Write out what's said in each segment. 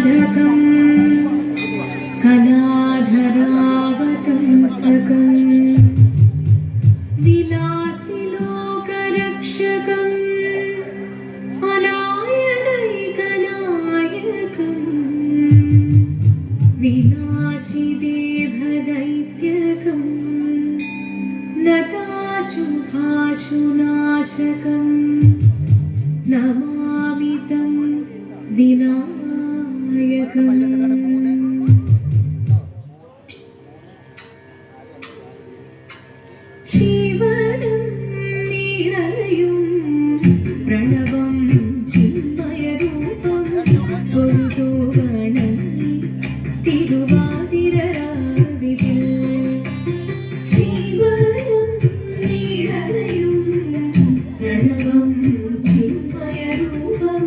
साधकं कलाधरावतंसकं विलासिलोकरक्षकं अनायकैकनायकं विनाशिदेभदैत्यकं नताशुभाशुनाशकं नमामि तं विनायकम्। जीवनं निरलयुं प्रणवं चिन्मयरूपं തൊഴുതു വണങ്ങി തിരുവാതിരരാവിതിൽ ജീവനം നിരലയും പ്രണവം ചിന്മയരൂപം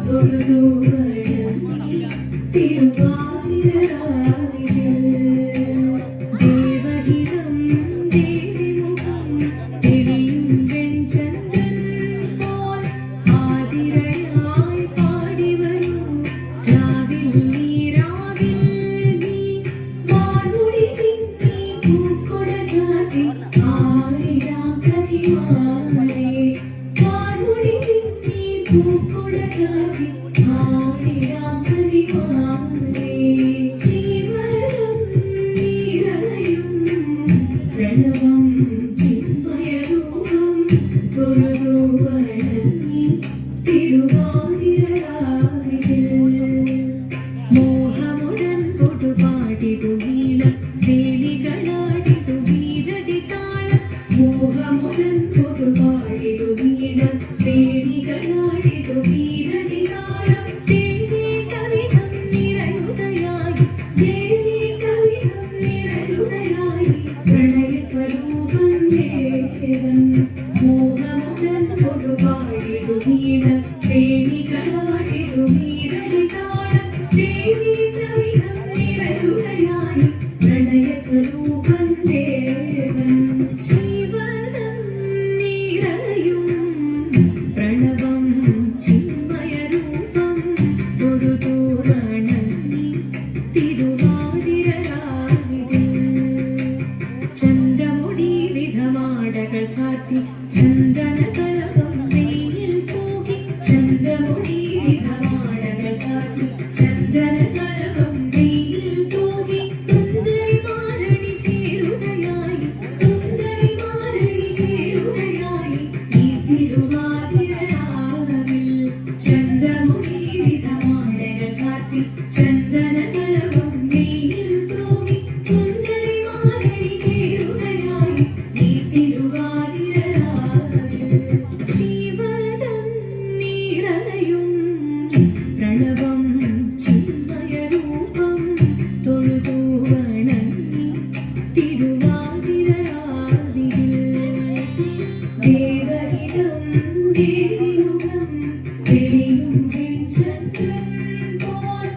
തൊഴുതു വണങ്ങി തിരുവാതിരരാവിതിൽ ദേവഹിതം ദേവിമുഖം തെളിയും വെൺചന്ദ്രൻ പോൽ ആതിരയായി പാടിവരൂ രാവിൽ നീ രാവിൽ നീ വാൻമുടി തിങ്ങി പൂക്കൊട ചാർത്തി ആടിടാം സഖിമാരേ വാൻമുടി തിങ്ങി പൂക്കൊട ചാർത്തി ആടിടാം സഖിമാരേ ജീവനം നിറയും പ്രണവം ചിന്മയരൂപം തൊഴുതു വണങ്ങി തിരുവാതിരരാവിതിൽ മോഹമുടൻ തൊടുപാടിടു വീണം വേണികളാടിടു വീരടി താളം മോഹമുടൻ തൊടുപാടിടു വീണം വേണികളാടിടു വീരടി താളം ദേവി സവിധം നിറയുതയായി ദേവി സവിധം നിറയുതയായി പ്രണയ സ്വരൂപം ദേവൻ മോഹമുടൻ തൊടുപാടിടു വീണം വേണികളാടിടു വീരടി താളം ദേവി സവിധം നിറയുതയായി പ്രണയ സ്വരൂപം ദേവൻ ജീവനം നിറയും പ്രണവം ചിന്മയരൂപം തൊഴുതു വണങ്ങി തിരുവാതിരരാവിതിൽ ചന്തമുടി വിധമാടകൾ ചാർത്തി ചന്ദനകളകം വെയിൽ തൂകി ചന്തമുടി വിധമാടകൾ ചാർത്തി ചന്ദനകളകം വെയിൽ തൂകി സുന്ദരിമാരണി ചേരുകയായി സുന്ദരിമാരണി ചേരുകയായി ഈ തിരുവാതിരരാവിൽ ചന്തമുടി വിധമാടകൾ ചാർത്തി ചന്ദനകളകം വെയിൽ തൂകി സുന്ദരിമാരണി ചേരുകയായി ഈ തിരുവാതിരരാവിൽ ജീവനം നിറയും പ്രണവം ചിന്മയരൂപം തൊഴുതു വണങ്ങി തിരുവാതിരരാവിതിൽ ദേവഹിതം ദേവിമുഖം തെളിയും വെൺചന്ദ്രൻ പോൽ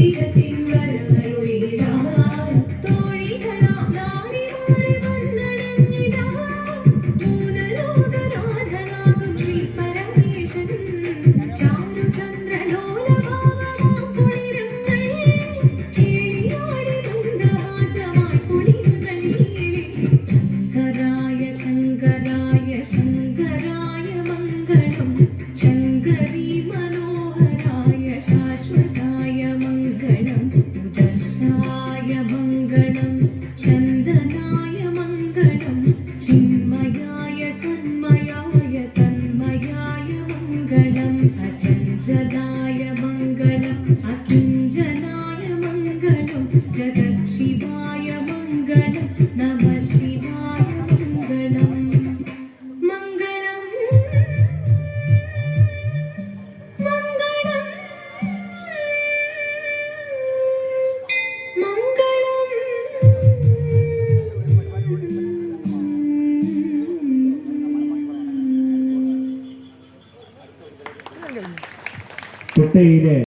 ദൈവികത്തിൻ വരമരുളിടാൻ തോഴികളാം നാരിമാരെ വന്നണഞ്ഞിടാൻ മൂലലോകനാഥനാകും ശ്രീ പരമേശൻ ചാരുചന്ദ്രലോലഭാവമാം കുളിരങ്ങൾ കേളിയാടി മന്ദഹാസമായി കുളിരുകൾ ശങ്കരായ ശങ്കരായ മംഗളം ശങ്കരീ മനോഹരായ ശാശ്വതായ മംഗളം സുദർശായ മംഗളം ചന്ദനായ മംഗളം ചിന്മയായ തന്മയായ തന്മയായ മംഗളം അചഞ്ചലായ മംഗളം അകിഞ്ചനായ മംഗളം ജഗത്ശിവായ മംഗളം നമ ശിവായ മംഗളം മംഗളം മംഗളം മംഗളം കുട്ടയിലെ